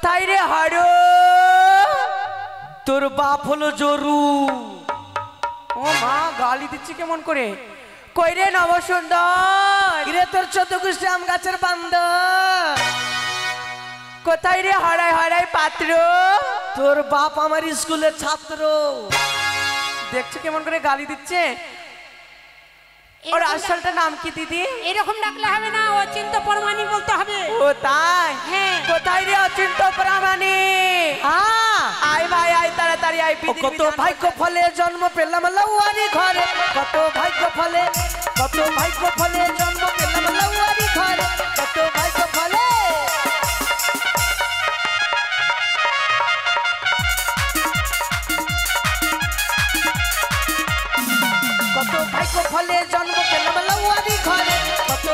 কোথায় রে হারো তোর বাপ হলো জরু ও মা গালি দিচ্ছি কেমন করে কই রে নবসুন্দর রে তোর 14 গোষ্ঠী আম গাছের বান্দর কোথায় রে হারাই হারাই পাত্র তোর বাপ আমার স্কুলের ছাত্র দেখছো কেমন করে গালি দিচ্ছে ওর আসলটা নাম কি দিদি এরকম ডাকলে হবে না অচিন্ত প্রামাণিক বলতে হবে ও তাই হ্যাঁ কোথায় রে অচিন্ত প্রামাণিক আয় ভাই আয় তাড়াতাড়ি আয় কত ভাগ্য ফলে জন্ম পেলাম লাউয়ারি ঘরে কত ভাগ্য ফলে জন্ম পেলাম লাউয়ারি ঘরে কত ভাগ্য ফলে জন্ম পেলাম লাউয়ারি ঘরে কত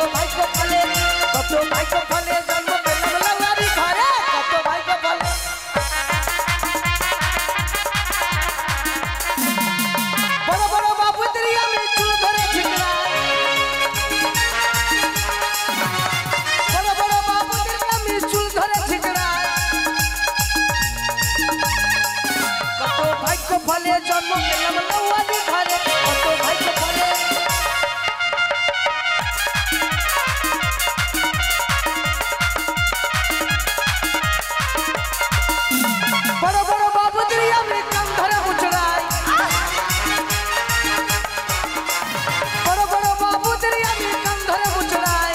ভাগ্য ফলে জন্ম পেলাম লাউয়ারি ঘরে কত ভাগ্য ফলে বড় বড় বাবুদের আমি চুল ধরে ঝিকড়াই বড় বড় বাবুদের আমি চুল ধরে ঝিকড়াই কত ভাগ্য ফলে জন্ম পেলাম লাউয়ারি ঘরে কত ভাগ্য ফলে বড় বড় বাবুদের আমি কান ধরে মুচড়াই বড় বড় বাবুদের আমি কান ধরে মুচড়াই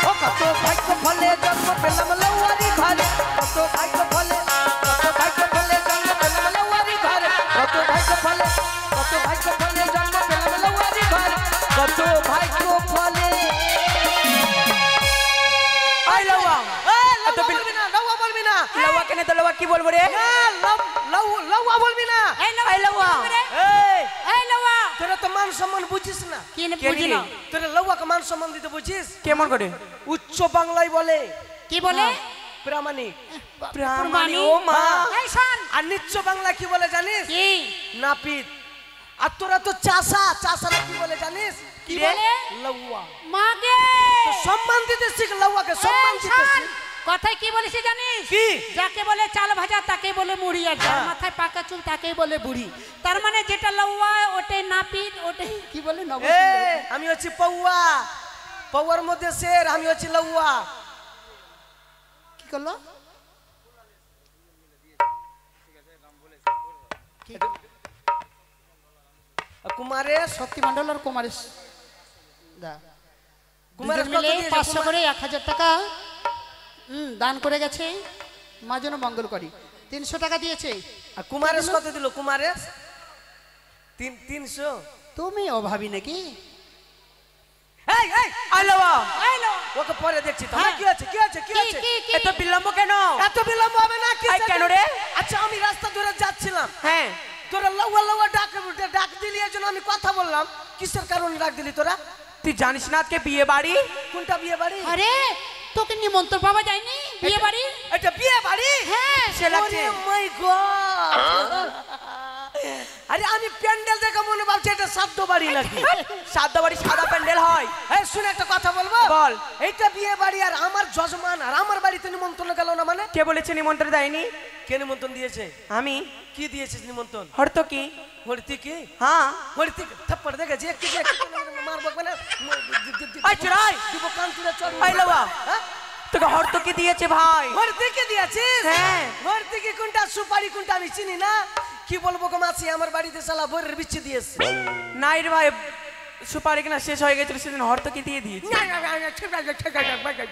ও কত ভাগ্য ফলে জন্ম পেলাম লাউয়ারি ঘরে কত ভাগ্য ফলে জন্ম পেলাম লাউয়ারি ঘরে কত ভাগ্য ফলে জন্ম পেলাম লাউয়ারি ঘরে কত ভাগ্য ফলে আই লাউয়া এত বলবি না লাউয়া বলবি না লাউয়া কেন তো লাউয়া কি বলবো রে লাউয়া বলবি না আই লাউয়া এই লাউয়া তোরা তো মান সম্মান বুঝিস না কি না বুঝি না তোরা লাউয়াকে মান সম্মান দিতে বুঝিস কেমন করে উচ্চ বাংলায় বলে কি বলে প্রামাণিক প্রামাণিক ও মা এই শোন আর নিচ্চ বাংলা কি বলে জানিস কি নাপিত আর তোরা তো চাষারা কি বলে জানিস কি বলে লাউয়া মাগে তো সম্মান দিতে শিখ লাউয়াকে সম্মান দিতে শিখ কথায় কি বলিস জানিস কি যাকে বলে চাল ভাজা তাকে বলে মুড়ি আর যার মাথায় পাকা চুল তাকেই বলে বুড়ি তার মানে যেটা লাউয়া ওটাই নাপিত ওটাই কি বলে নব আমি হচ্ছি পৌয়ার মধ্যে শের আমি হচ্ছি লাউয়া কি করলো কুমারে শক্তি মণ্ডল আর কুমারেশ দা কুমারেশ দুজন মিলে কত 500 করে 1000 টাকা দান করে গেছে মা যেন মঙ্গল করি 300 টাকা দিয়েছে আর কুমারেশ কত দিল কুমারেশ 300 তুমি অভাবী নাকি এই আই লাউয়া ওকে পরে দেখছি তো হ্যাঁ। কি আছে এত বিলম্ব কেন এত বিলম্ব হবে না কি আই কেন রে আচ্ছা আমি রাস্তা ধরে যাচ্ছিলাম হ্যাঁ তোরা লাউয়া ডাক দিলি এর জন্য আমি কথা বললাম কিসের কারণে ডাক দিলি তোরা তুই জানিস না আজকে বিয়ে বাড়ি কোনটা বিয়ে বাড়ি আরে তোকে নিমন্ত্রণ পাওয়া যায়নি বিয়ে বাড়ি এটা বিয়ে বাড়ি হ্যাঁ সে লাগছে মাই গড আরে আমি প্যান্ডেল দেখে মনে ভাবছি এটা সাধ্য বাড়ি নাকি সাদ্য বাড়ি সাদা প্যান্ডেল হয় এই শুনে একটা কথা বলবো বল এইটা বিয়ে বাড়ি আর আমার যজমান আর আমার বাড়িতে নিমন্ত্রণ গেল না মানে কে বলেছে নিমন্ত্রণ দেয়নি কে নিমন্ত্রণ দিয়েছে আমি কি দিয়েছিস নিমন্ত্রণ হরত কি হরিতি কি হ্যাঁ হরিতি থাপ্পড় দেখে যে একটু মারবো মানে আই চড়াই দিব কান্তিরা চড় আই লাউয়া তোকে হরত কি দিয়েছে ভাই হরিতি কি দিয়েছিস হ্যাঁ হরিতি কি কোনটা সুপারি কোনটা আমি চিনি না কি বলবো গো মাছি আমার বাড়িতে শালা বরের বিচ্ছি দিয়েছে নাই রে ভাই সুপারি কিনা শেষ হয়ে গেছিল সেদিন হরত কি দিয়ে দিয়েছে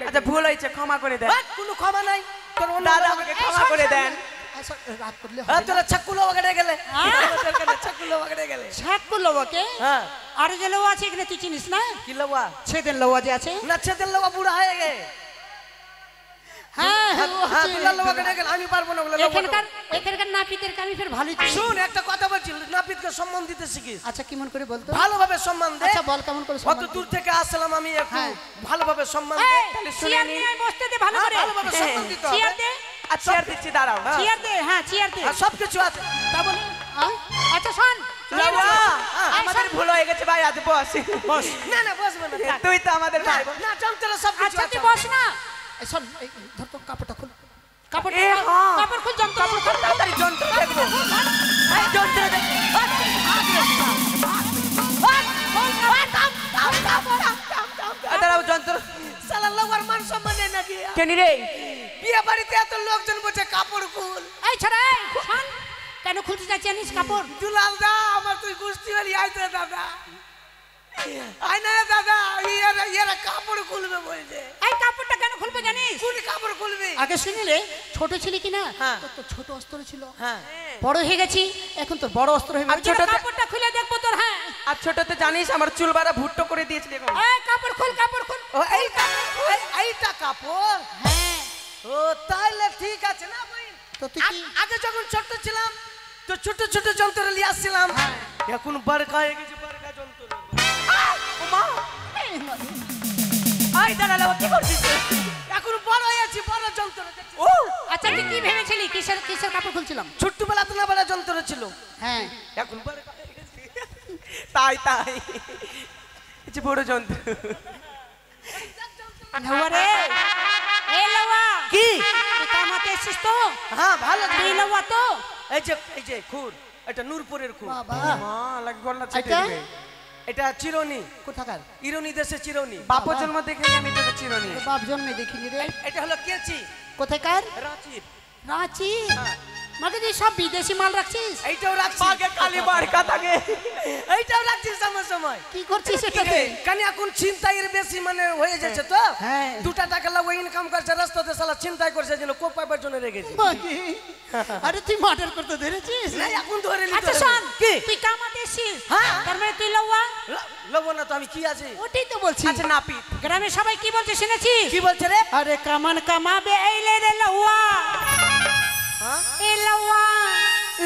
আচ্ছা ভুল হয়েছে ক্ষমা করে দেন কোনো ক্ষমা নাই তোর দাদা আমাকে ক্ষমা করে দেন রাত করলে তোরা ছাকুলো বাগড়ে গেলে ছাকুলো বাগড়ে গেলে ছাক লোকে হ্যাঁ আর যে লোয়া আছে এখানে তুই চিনিস না কি লাউয়া ছেদের লোয়া যে আছে না ছেদের লাউয়া বুড়া হয়ে গে হ্যাঁ হ্যাঁ তুই লাউয়া বাগড়ে গেলে আমি পারবো না বলে এখানকার নাপিতের আমি ফের ভালোই চিনি। শুন একটা কথা বলছি নাপিতকে সম্মান দিতে শিখিস আচ্ছা কেমন করে বলতো ভালোভাবে সম্মান দে আচ্ছা বল কেমন করে কত দূর থেকে আসলাম আমি একটু হ্যাঁ। ভালোভাবে সম্মান দে তাহলে শুনে চেয়ার নি নিয়ে বসতে দে ভালো করে ভালোভাবে সম্মান দিতে হবে চেয়ার দে আর চেয়ার দিচ্ছি দাঁড়াও চেয়ার দে হ্যাঁ চেয়ার দে আর সবকিছু আছে তা বলে আচ্ছা শোন লাউয়া আমাদের ভুল হয়ে গেছে ভাই আজ বস বস না বসবে না তুই তো আমাদের ভাই না চল তোরা সব কিছু আচ্ছা আছে তুই বস না এই শোন, এই ধর তো কাপড়টা খুল, কাপড় এ হ্যাঁ। কাপড় খুল, যন্ত্র কাপড় খুল, তাড়াতাড়ি যন্ত্র দেখবো। এই যন্ত্র দেখ। দাঁড়াও যন্ত্র। শালা লোকের মান সম্মান নেই নাকি? কেন রে? বিয়ে বাড়িতে এত লোকজন বসে কাপড় খুল। এই ছেড়ে, এই শোন, কেন খুলতে যাচ্ছিস জানিস কাপড়? দুলাল দা আমার তুই গুষ্টি হলি আইতে দাদা, আই না দাদা, এরা কাপড় খুলবে বলছে। এই কাপড়টা কেন খুলবে জানিস? কোন কাপড় খুলবি? আগে শুনিলে ছোট ছিলি কিনা, হ্যাঁ। তোর তো ছোট অস্ত্র ছিল, হ্যাঁ বড় হয়ে গেছি, এখন তোর বড় অস্ত্র হয়ে আর গেছে। ছোটতে- কাপড়টা খুলে দেখবো তোর। হ্যাঁ, আর ছোটতে জানিস আমার চুল বাড়া ভুট্টো করে দিয়েছিল এখন। এই কাপড় খুল, কাপড় খুল। ও এইটা কাপড়। হ্যাঁ, ও তাইলে ঠিক আছে না ভাই। তো তুই কি আগে যখন ছোট ছিলাম তো ছোট ছোট যন্ত্র নিয়ে আসছিলাম, এখন বড়কা হয়ে গেছে, বড়কা যন্ত্র। ও মা, আই দাঁড়ালে কি করছিস? এখন বড় হয়েছি, বড় যন্ত্র দেখছি। ও আচ্ছা তুই কি ভেবেছিলি? কিসের কিসের কাপড় খুলছিলাম? ছোট্টবেলা তো না বড় যন্ত্র ছিল, হ্যাঁ, এখন বড়কা হয়ে গেছে। তাই তাই, এই যে বড় যন্ত্র। লাউয়া রে, এ লাউয়া, কি? তুই কামাতে এসেছিস তো? হ্যাঁ ভালো। তুই লাউয়া তো? এই যে খুর, এটা নূরপুরের খুর। বাবা, মা লাগে গলা ছেড়ে এটা? দিবে। এটা চিরনি, কোথাকার? ইরানি দেশে চিরনি। বাপর জন্ম দেখে আমি তোকে চিরনি। তোর বাপ জন্মে দেখিনি রে। এটা হলো কেচি, কোথাকার? রাঁচির। রাঁচি? মাকে তুই সব বিদেশি মাল রাখছিস? এইটাও রাখছি, পাগে কালি বাড়কা থাকে। এইটাও রাখছি সময় সময়। কি করছিস এটাতে? কানি এখন চিন্তায়ের বেশি মানে হয়ে যাচ্ছে তো, হ্যাঁ। 2 টাকা লাগবে ইনকাম করছে, রাস্তাতে শালা চিন্তাই করছে যেন কোপ পাইবার জন্য রেখেছে। মাকে, আরে তুই মার্ডার করতে ধরেছিস? না এখন ধরে নিতে আচ্ছা হবে। শোন, কি? তুই কামাতে এসেছিস, হ্যাঁ। তার মানে তুই লাউয়া? লবো না তো আমি কি আছে? ওটাই তো বলছি। আচ্ছা নাপিত। গ্রামে সবাই কি বলছে শুনেছিস? কি বলছে রে? আরে কামান কামাবে এইলে রে লাউয়া, হ্যাঁ এ লাউয়া,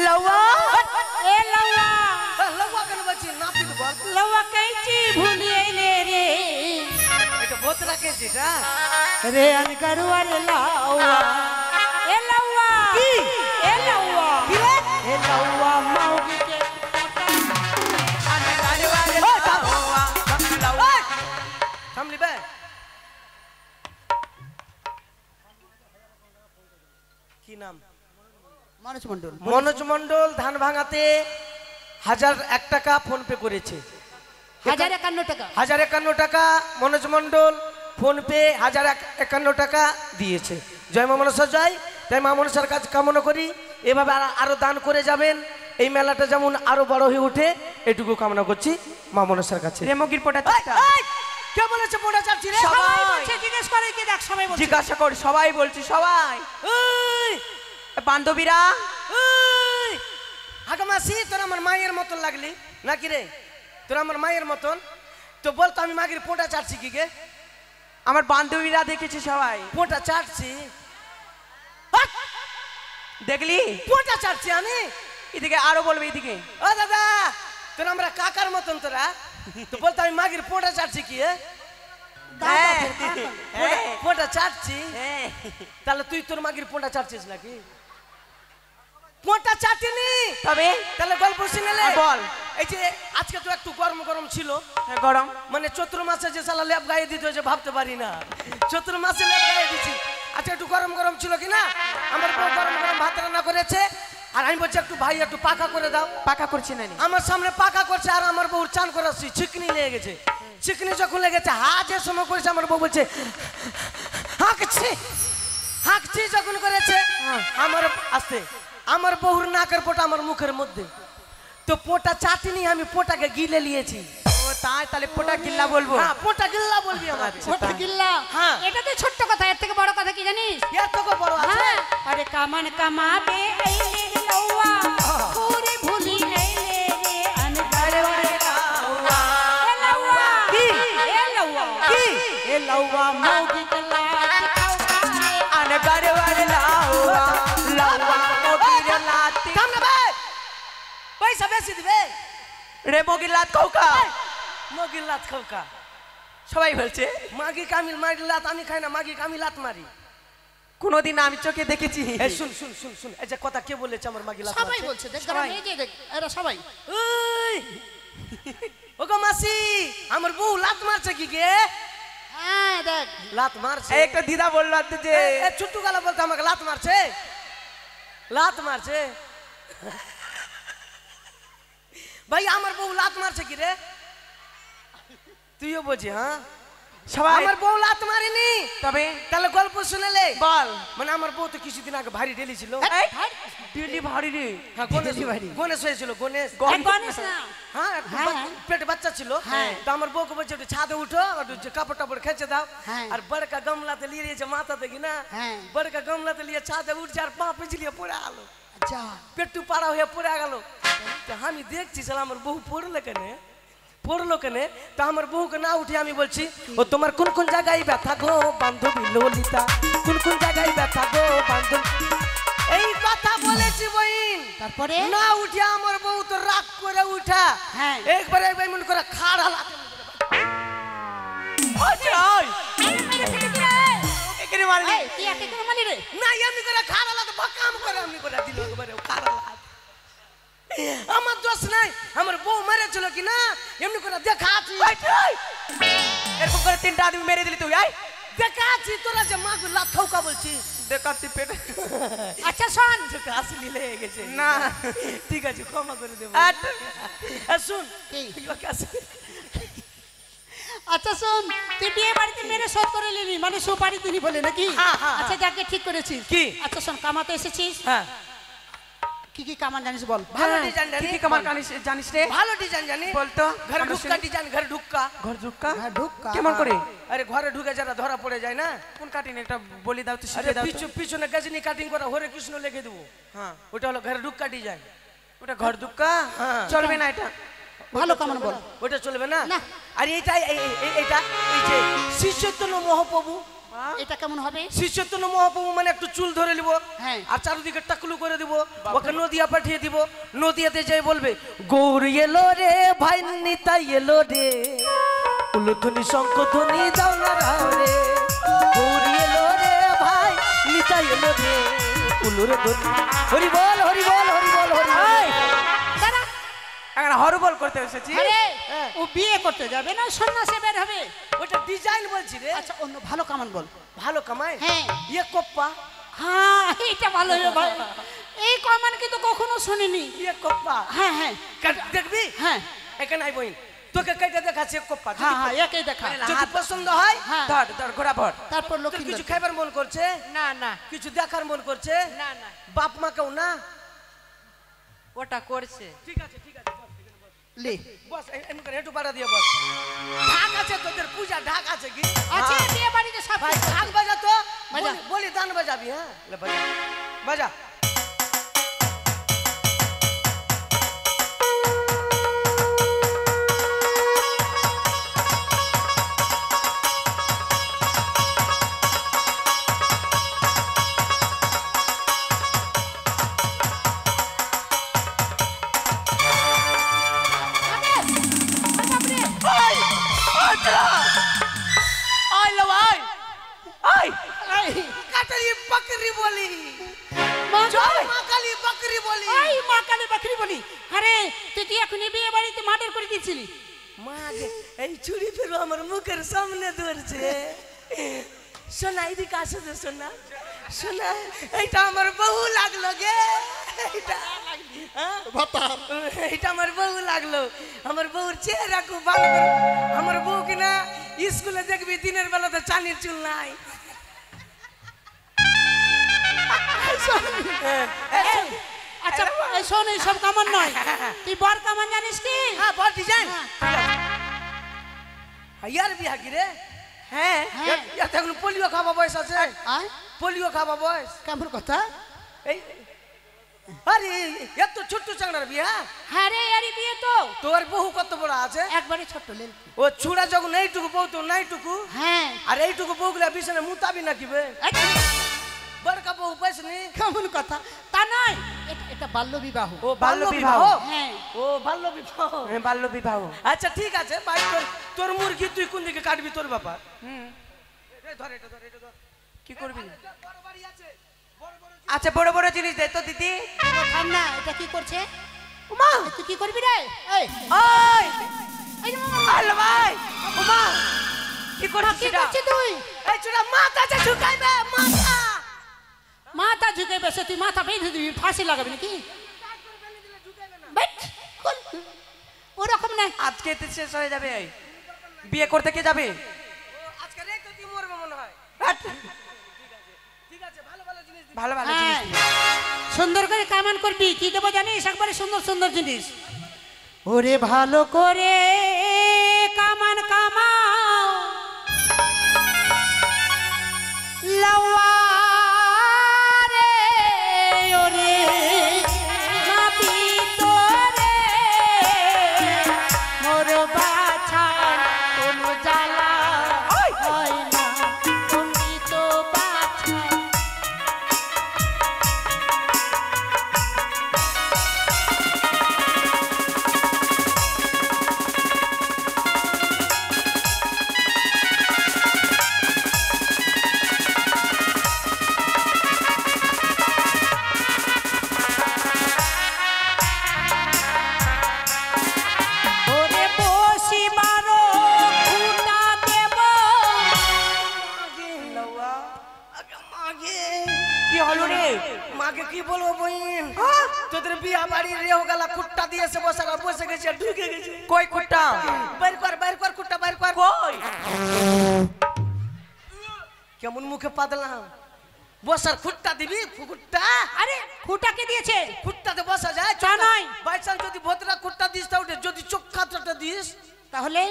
লাউয়া এ লাউয়া, লবো কেন বলছি? নাপিত বল। লাউয়া কাইছি ভুলি এইলে রে, এটা বহুত রাখেছি এটা। রে আনকারুয়া রে লাউয়া, এ লাউয়া, এ লাউয়া, কি রে? এ লাউয়া মাউগিকে থামলি বে। কি নাম? মানুষ মন্ডল। মনোজ মন্ডল ধান ভাঙাতে 1001 টাকা ফোন পে করেছে। 1051 টাকা। 1051 টাকা মনোজ মন্ডল ফোন পে 1051 টাকা দিয়েছে। জয় মা মনসা জয়। তাই মা মনসার কাজ কামনা করি এভাবে আরো দান করে যাবেন, এই মেলাটা যেমন আরো বড় হয়ে ওঠে এটুকু কামনা করছি মা মনসার কাছে। রেমগির পোটা চারটা। কে বলেছে মোটা চাচ্ছি রে? সবাই বলছে, জিজ্ঞেস করে কি দেখ, সবাই বলছে। জিজ্ঞাসা কর, সবাই বলছি সবাই। এই, বান্ধবীরা এই, হাগা মাসি তোর আমার মায়ের মতন লাগলি নাকি রে? তোর আমার মায়ের মতন তো বলতো আমি মাগির পোটা চাটছি কি গে? আমার বান্ধবীরা দেখেছি সবাই। পোটা চাটছি? দেখলি? পোটা চাটছি আমি? এদিকে আরো বলবে, এদিকে। ও দাদা তোর আমরা কাকার মতন তোরা তো বলতো আমি মাগির পোটা চাটছি কি? হ্যাঁ, পোটা চাটছি? হ্যাঁ। তাহলে তুই তোর মাগির পোটা চাটছিস নাকি? পোটা চাটিনি তবে তাহলে গল্প শুনেলে বল। এই যে আজকে তো একটু গরম গরম ছিল, হ্যাঁ, গরম। মানে চৈত্র মাসে যে সালা লেপ গায়ে দিতে হয়েছে ভাবতে পারি না। চৈত্র মাসে লেপ গায়ে দিচ্ছি, আচ্ছা একটু গরম গরম ছিল কিনা, আমার বউ গরম গরম ভাত রান্না করেছে আর আমি বলছি একটু ভাই একটু পাকা করে দাও। পাকা করছে না নি? আমার সামনে পাকা করছে আর আমার বউ চান করাচ্ছি, চিকনি লেগে গেছে। চিকনি যখন লেগেছে যে সময় করেছে আমার বউ বলছে হাঁকছি হাঁকছি যখন করেছে আমার আসতে আমার বউর নাকের পোটা আমার মুখের মধ্যে, তো পোটা চাটিনি আমি পোটাকে গিলে নিয়েছি। ও তাই, তাহলে পোটা গিল্লা বলবো। হ্যাঁ পোটা গিল্লা বলবি আমার। ছোট গিল্লা। হ্যাঁ। এটা তো ছোট্ট কথা, এর থেকে বড় কথা কি জানিস? এর থেকে বড় আছে? হ্যাঁ, আরে কামান কামাবে এইলে রে লাউয়া, পুরে ভুলি এইলে রে আনকারুয়া রে লাউয়া, এ লাউয়া, কি? এ লাউয়া, কি? এ লাউয়া মাউগিকে লাত কাউকারে। আনগারে ওয়ারে লাউয়া, লাউয়া মোগির লাতি। থাম না ভাই, পয়সা বেশি দিবে। রেমগির লাত কৌকা। মগির লাত খাওকা, সবাই বলছে। মাগি কামিল মাগির লাত আমি খাই না, মাগি কামি লাত মারি। কোনদিন আমি চোখে দেখেছি? এই শুন শুন শুন শুন, এই যে কথা কে বলেছে আমার মাগি লাত সবাই মারছে? বলছে, দেখ গ্রামে এই যে দেখ, এরা সবাই। ওই ওগো মাসি আমার বউ লাত মারছে কি গে? হ্যাঁ দেখ লাত মারছে এই একটা দিদা বললো আর যে এ ছুট্টু গালা বলতে আমাকে লাত মারছে লাত মারছে ভাই আমার বউ লাত মারছে কি রে তুইও বুঝি হ্যাঁ সবাই আমার বউ লাত মারেনি তবে তাহলে গল্প শুনেলে বল মানে আমার বউ তো কিছুদিন আগে ভারী ঢেলি ছিল এই দিল্লি ভারী রে হ্যাঁ গণেশ গণেশ হয়েছিল গণেশ গণেশ না হ্যাঁ একটু পেটে বাচ্চা ছিল তো আমার বউকে বলছে একটু ছাদে উঠো আর একটু কাপড় টাপড় খেঁচে দাও আর বড়কা গামলাতে নিয়ে নিয়েছে মাথা দেখি না বড়কা গামলাতে নিয়ে ছাদে উঠছে আর পা পিছলিয়ে পড়ে গেল আচ্ছা পেটু পাড়া হয়ে পড়ে গেল তো আমি দেখছি সালা আমার বউ পড়লো কেনে তা আমার বউকে না উঠে আমি বলছি ও তোমার কোন কোন জায়গায় ব্যথা গো বান্ধবী ললিতা কোন কোন জায়গায় ব্যথা গো বান্ধবী এই কথা বলেছি বইন তারপরে না উঠে আমার বউ তো রাগ করে উঠা হ্যাঁ একবার মন করে খাড়া লাতে এখানে মারলি তুই একে করে মালি রে না এমনি করে খাড়া লাতে বকাম করে এমনি করে দিল একবারে খাড়া লাতে আমার দোষ নাই আমার বউ মেরেছিল কি না এমনি করে দেখাচ্ছি এরকম করে তিনটা আদমি মেরে দিলি তুই আই দেখাচ্ছি তোরা যে মাকে লাত ঠৌকা বলছিস দেখাচ্ছি পেটে আচ্ছা শোন আসলি লেগে গেছে না ঠিক আছে ক্ষমা করে দেবো শুন আচ্ছা শোন তুই বিয়ে বাড়িতে মেরে শোধ করে নিলি মানে সুপারি দিলি বলে নাকি আচ্ছা যাকে ঠিক করেছিস কি আচ্ছা শোন কামাতে এসেছিস হ্যাঁ কি কি কামান জানিস বল ভালো ডিজাইন জানি কি কামার জানিস রে ভালো ডিজাইন জানি বলতো ঘর ঢুক্কা ডিজাইন ঘর ঢুক্কা ঢুক্কা কেমন করে আরে ঘরে ঢুকে যারা ধরা পড়ে যায় না কোন কাটিং একটা বলি দাও তো আরে শিখে দাও পিছনে গজনি কাটিং করা হরে কৃষ্ণ লিখে দেবো হ্যাঁ ওটা হলো ঘর ঢুক্কা ডিজাইন ওটা ঘর দুক্কা চলবে না এটা ভালো কামান বল ওটা চলবে না না। আর এইটা এইটা এই যে শ্রীচৈতন্য মহাপ্রভু এটা কেমন হবে শ্রীচৈতন্য মহাপ্রভু মানে একটু চুল ধরে নিব হ্যাঁ। আর চারদিকে টাকলু করে দিব ওকে নদিয়া পাঠিয়ে দিব নদিয়াতে যাই বলবে গৌর এলো রে ভাই নিতা এলো রে উলুধ্বনি শঙ্খধ্বনি দাও না রাও রে গৌর এলো রে ভাই নিতা এলো রে উলুর ধ্বনি হরি বল হরি বল হরি বল হরি বল দাঁড়া এখন হরবল করতে এসেছি আরে ও বিয়ে করতে যাবে না সন্ন্যাসে বের হবে ওটা ডিজাইন বলছি রে আচ্ছা অন্য ভালো কামান বল ভালো কামাই হ্যাঁ ইয়ে কপ্পা হ্যাঁ এটা ভালো হবে ভাই এই কামান কিন্তু কখনো শুনিনি ইয়ে কপ্পা হ্যাঁ হ্যাঁ দেখবি হ্যাঁ এখানে আই বইন তোকে কেটে দেখাচ্ছে কপ্পা হ্যাঁ হ্যাঁ একেই দেখা যদি পছন্দ হয় হ্যাঁ ধর ধর ঘোড়া ভর তারপর তোর লক্ষ্মী কিছু খাইবার মন করছে না না কিছু দেখার মন করছে না না বাপ মা কেউ না ওটা করছে ঠিক আছে লে বস এমনি করে একটু পাড়া দিয়ে বস ঢাক আছে তোদের পূজা ঢাক আছে কি আচ্ছা বিয়ে বাড়িতে সব ভাই ঢাক বাজা তো বাজা। বলি দান বাজাবি হ্যাঁ লে বাজা বাজা আই লো আই আই কাটালি বকরি বলি মা মা কালী বকরি বলি এই মা কালী বাকরি বলি আরে তুই কি এখনই বিয়ে বাড়িতে মার্ডার করে দিয়েছিলি মা যে এই চুরি ফেরো আমার মুখের সামনে ধরছে সোনা এদিকে আসো তো সোনা সোনা এইটা আমার বউ লাগলো গে এইটা এইটা আমার বউ লাগলো আমার বউর চেহারা খুব ভালো করে আমার বউ কিনা স্কুলে দেখবি দিনের বেলাতে চানির চুল নাই আচ্ছা এই শোন এই সব কামান নয় তুই বর কামান জানিস কি হ্যাঁ বল ডিজাইন ইয়ার বিয়া কি রে হ্যাঁ হ্যাঁ এখন পোলিও খাওয়া বয়স আছে আয় পোলিও খাওয়া বয়স কেমন কথা এই আরে এত ছোট্ট চাংড়ার বিয়া হ্যাঁ রে আরে বিয়ে তো তোর বহু কত বড় আছে একবারে ছোট্ট লেল ও ছুড়া যখন এইটুকু বউ তো নাইটুকু হ্যাঁ আর এইটুকু বউগুলা বিছানে মুতাবি না কিবে বড়কা বউ পাইছনি কেমন কথা তা নয় এটা বাল্য বিবাহ ও বাল্য বিবাহ হ্যাঁ ও বাল্য বিবাহ বাল্য বিবাহ আচ্ছা ঠিক আছে ভাই তোর মুরগি তুই কোন দিকে কাটবি তোর ব্যাপার ধর এটা কি করবি বড় বাড়ি আছে আচ্ছা বড় বড় জিনিস দে তো দিদি থাম না এটা কি করছে উমা তুই কি করবি রে এই ওই এই আল্লাহ ভাই উমা কি করছিস কি এটা করছিস তুই এই চুরা মাথাটা ঝুকাইবে মাথা মাথা ঝুঁকে বেসে তুই মাথা বেঁধে দিবি ফাঁসি লাগাবি নাকি বেট, কোন? ওরকম নাই। আজকে তো শেষ হয়ে যাবে। বিয়ে করতে কে যাবে? আজকে রে তো তুই মরবে মনে হয়। হাট। ঠিক আছে ভালো ভালো জিনিস দিবি। ভালো ভালো হ্যাঁ, জিনিস দিবি। সুন্দর করে কামান করবি। কি দেবো জানিস? একবারে সুন্দর সুন্দর জিনিস। ওরে ভালো করে কামান কামাও লাওয়া রে, ওরে নাবি তোরে মোর বাছার কোনো জ্বালা হয় না, অমৃত বাছার। ওরে বসিবারো খুঁটা দেব, কি হলো রে? মাকে কি বলবো বইন? তোদের বিয়া বাড়ির রেহ গালা কুট্টা দিয়েছে বসে গেছে আর ঢুকে গেছে। কই কুট্টা? বাইর কর কুট্টা বাইর কর। কই? কেমন মুখে পাতলাম? বসার খুঁটটা দিবি ফুকুট্টা? আরে খুঁটাকে দিয়েছে। খুঁটটাতে বসা যায়? তা নয়। বাই চান্স যদি ভদ্রা খুঁটটা দিস তাহলে যদি চোখ খাতটা দিস তাহলে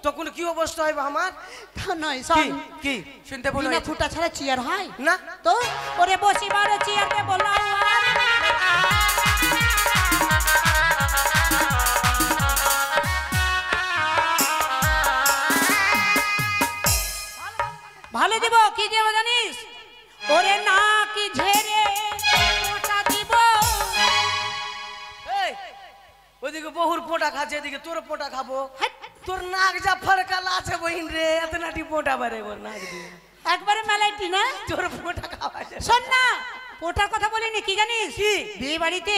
তখন কি অবস্থা হবে আমার? তা নয়, কি শোন, কি শুনতে ভুল বিনা হয়েছে। ফুটা ছাড়া চেয়ার হয় না তো? ওরে বসিবারো চেয়ার দেব লাওয়া। ভালো দিব। কি দেব জানিস? ওরে না কি ঝেড়ে ওটা দিব। এই ওদিকে বহুর পোটা খাচ্ছে এদিকে তোর পোটা খাবো। হাট, তোর নাক যা ফরকাল আছে বহিন রে এতনাটি পোটা বারে ওর নাক দিয়ে একবারে মেলাইটি না। তোর পোটা খাওয়া যায়। শোন না, ওটার কথা বলিনি। কি জানিস? কি? বিয়ে বাড়িতে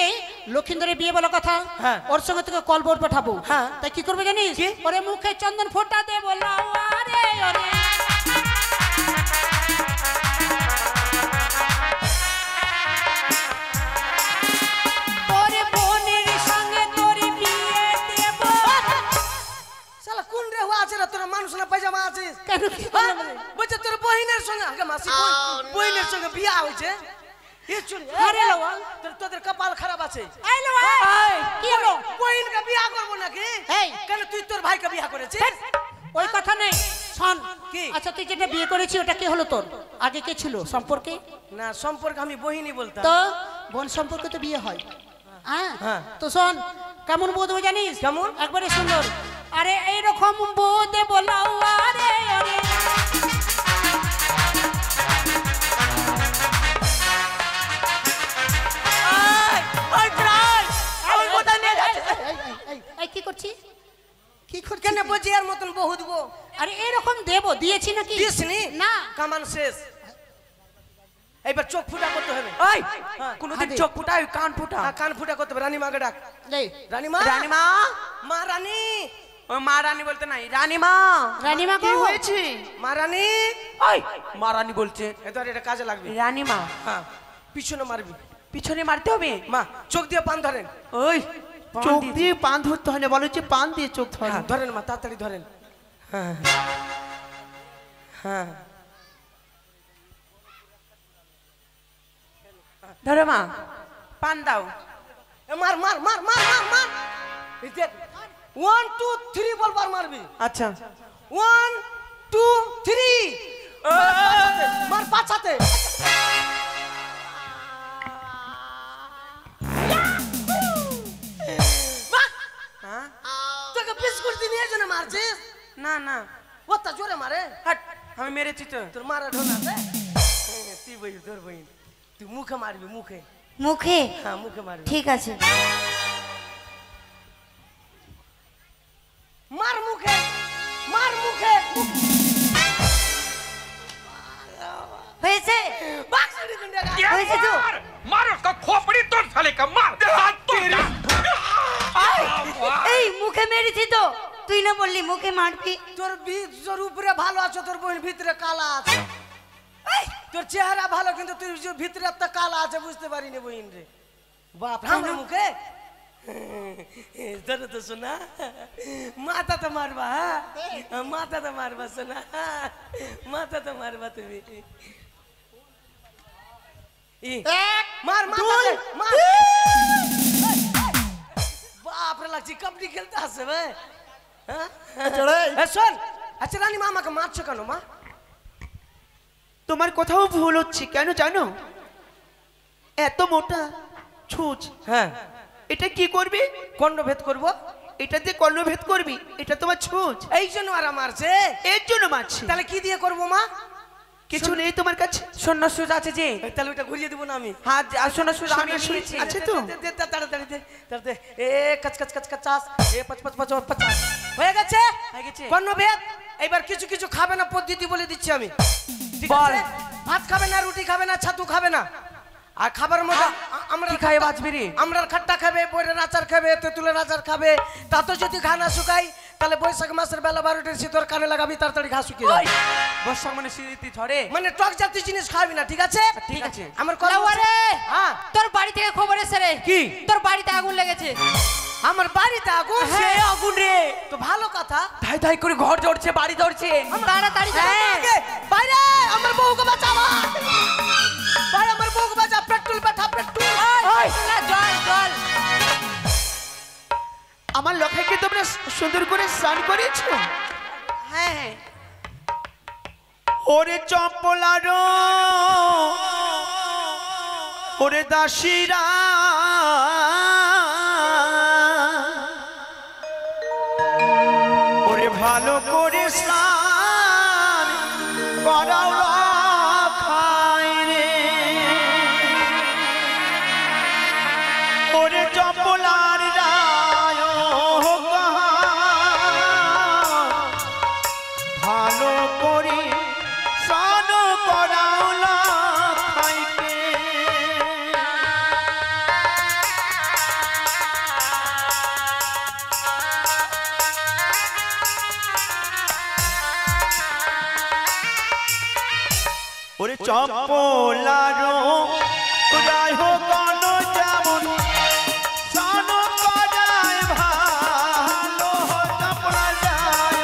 লক্ষিন্দরের বিয়ে বলা কথা। হ্যাঁ। ওর সঙ্গে তোকে কল বোর্ড পাঠাবো। হ্যাঁ। তাই কি করবে জানিস? কি? ওরে মুখে চন্দন ফোঁটা দে লাওয়া রে, ওরে তোর বোনের সঙ্গে তোর বিয়ে দেব। শালা কোন রে হওয়া আছে রে তোর মানুষ না পায়জামা আছিস? কেন কি হ্যাঁ? বলবে? বলছে তোর বহিনের সঙ্গে আগে মাসি বহিনের সঙ্গে বিয়া হয়েছে। এ চুরি আরে লাওয়া, তোদের কপাল খারাপ আছে। এই লাওয়া, কি হলো? বহিনকে বিয়া করবো নাকি? এই। কেন তুই তোর ভাইকে বিয়া করেছিস? ওই কথা নেই, শোন। কি? আচ্ছা তুই যেটা বিয়ে করেছি ওটা কে হলো তোর? আগে কে ছিল সম্পর্কে? না সম্পর্কে আমি বহিনী বলতাম। তো বোন সম্পর্কে তো বিয়ে হয়। হ্যাঁ হ্যাঁ। তো শোন, কেমন বউ দেবো জানিস? কেমন? একবারে সুন্দর। আরে এইরকম বউ দেবো লাওয়া রে, ওরে এই কি করছিস? কি করছিস? কেন বলছি এর মতন বহু দিব? আরে এরকম দেবো, দিয়েছি নাকি? দিসনি? না। কামান শেষ। এইবার চোখ ফুটা করতে হবে। ওই কোনদিন চোখ ফুটাই কান ফুটা। হ্যাঁ, কান ফুটা করতে হবে। রানীমাকে ডাক। এই, রানীমা রানীমা, মা রানী ও মা রানী বলতে নাই, রানীমা। রানীমা কি গো। হয়েছে? মা রানী ওই মা রানী বলছে। এবার এটা কাজে লাগবে। রানীমা হ্যাঁ পিছনে মারবি। পিছনে মারতে হবে। মা চোখ দিয়ে পান ধরেন। ওই চোখ দিয়ে পান ধরতে হয় না, বলে হচ্ছে পান দিয়ে চোখ ধরে। হ্যাঁ ধরেন মা তাড়াতাড়ি ধরেন। হ্যাঁ হ্যাঁ ধরো মা, পান দাও। এ মার মার মার মার মার মার। এই দেখ 1 2 3 বলবার মারবি। আচ্ছা 1 2 3 মার পাছাতে। হ্যাঁ তোকে বিস্কুট দিয়ে নিয়ে জন্য মারছিস? না না ওটা জোরে মারে। হাট, আমি মেরেছি তো। তোর মারা ঢোল আছে? তুই বই তোর বই তুই মুখে মারবি মুখে। মুখে? হ্যাঁ মুখে মারবি। ঠিক আছে। মার মুখে মার মুখে। হয়েছে? বাক্সটি গুন্ডা হয়েছে তো? मार उसका खोपड़ी तोड़ साले का मार दे हाथ तोड़ এই মুখে মেরেছি তো, তুই না বললি মুখে মারবি? তোর তোর উপরে ভালো আছে, তোর বোন ভিতরে কালা আছে। এই, তোর চেহারা ভালো কিন্তু তুই ভিতরে একটা কালা আছে, বুঝতে পারিনি বোন রে। বাপ আমার মুখে তোর তো শোনা মাথা তো মারবা, মাথা তো মারবা শোনা, মাথা তো মারবা তুমি। মার মার মার। বাপ রে লাগছি কবডি খেলতে আসে ভাই। শোন, আচ্ছা রানী মা আমাকে মারছো কেন মা? তোমার কোথাও ভুল হচ্ছে, কেন জানো? এত মোটা ছুঁচ, হ্যাঁ এটা কি করবে? কর্ণভেদ করব। এটা দিয়ে কর্ণভেদ করবি? এটা তোমার ছুঁচ, এই জন্য আর মারছে। এর জন্য মারছি। তাহলে কি দিয়ে করবো মা? কিছু নেই তোমার কাছে? শূন্য সুজ আছে যে, তাহলে ওটা ঘুরিয়ে দেবো না আমি? হ্যাঁ শূন্য সুজ আমি শূন্য সুজ নিয়েছি। আছে তো? তাড়াতাড়ি দে, তাড়াতাড়ি। এ কচ কচ কচ কচাস, এ 55 হয়ে গেছে। হয়ে গেছে। কর্ণভেদ। এবার কিছু কিছু খাবে না, পদ্ধতি বলে দিচ্ছি আমি। ঠিক বল। আছে? ভাত খাবে না, রুটি খাবে না, ছাতু খাবে না। আর খাবার মধ্যে আমরা কি খাই বাঁচবি রে? আমরা খাট্টা খাবে, বইয়ের আচার খাবে, তেঁতুলের আচার খাবে। তা তো যদি ঘা না শুকাই তাহলে বৈশাখ মাসের বেলা 12টার শীতর কানে লাগাবি, তাড়াতাড়ি ঘা শুকিয়ে যাবে। বর্ষা মানে শীতি ঝরে। মানে টক জাতীয় জিনিস খাবি না, ঠিক আছে? ঠিক আছে। আমার কথা লাউয়ারে, হ্যাঁ। তোর বাড়ি থেকে খবর এসে রে। কি? তোর বাড়িতে আগুন লেগেছে। আমার বাড়িতে আগুন? সে আগুন রে, তো ভালো কথা। ধাই ধাই করে ঘর জ্বলছে, বাড়ি জ্বলছে। তাড়াতাড়ি যা। আগে বাইরে আমার বউকে বাঁচা ভাই, আমার বউকে বাঁচা। পেট্রোল পাঠা, পেট্রোল। না, জল জল। আমার লক্ষ্যকে তোমরা সুন্দর করে স্নান করেছো? হ্যাঁ হ্যাঁ। ওরে চম্পলারো, ওরে দাসীরা, ওরে ভালো করে স্নান করাও খাই রে। ওরে চম্পলার রায় ভালো করে স্নান করাও খাইকে। ওরে চম্পলারো রায় গণ যেমন স্নান করায় ভালো, চম্পলা যায়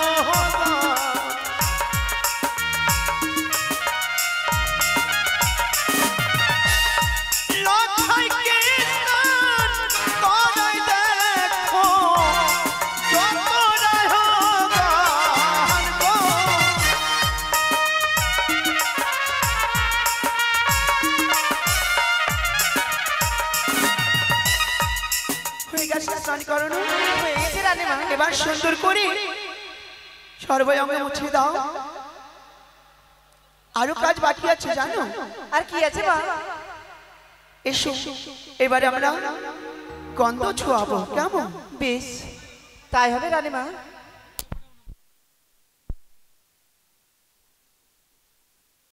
লক্ষ্যকে স্নান করায় দেখো চম্পলায় গান গো। হয়ে গেছে স্নান করানো? হয়ে গেছে রানী মা। এবার সুন্দর করে সর্বঙ্গ মুছে দাও। আরো কাজ বাকি আছে জানো? আর কি আছে মা? এসো এবারে আমরা গন্ধ ছোঁয়াবো, কেমন? বেশ, তাই হবে রানী মা।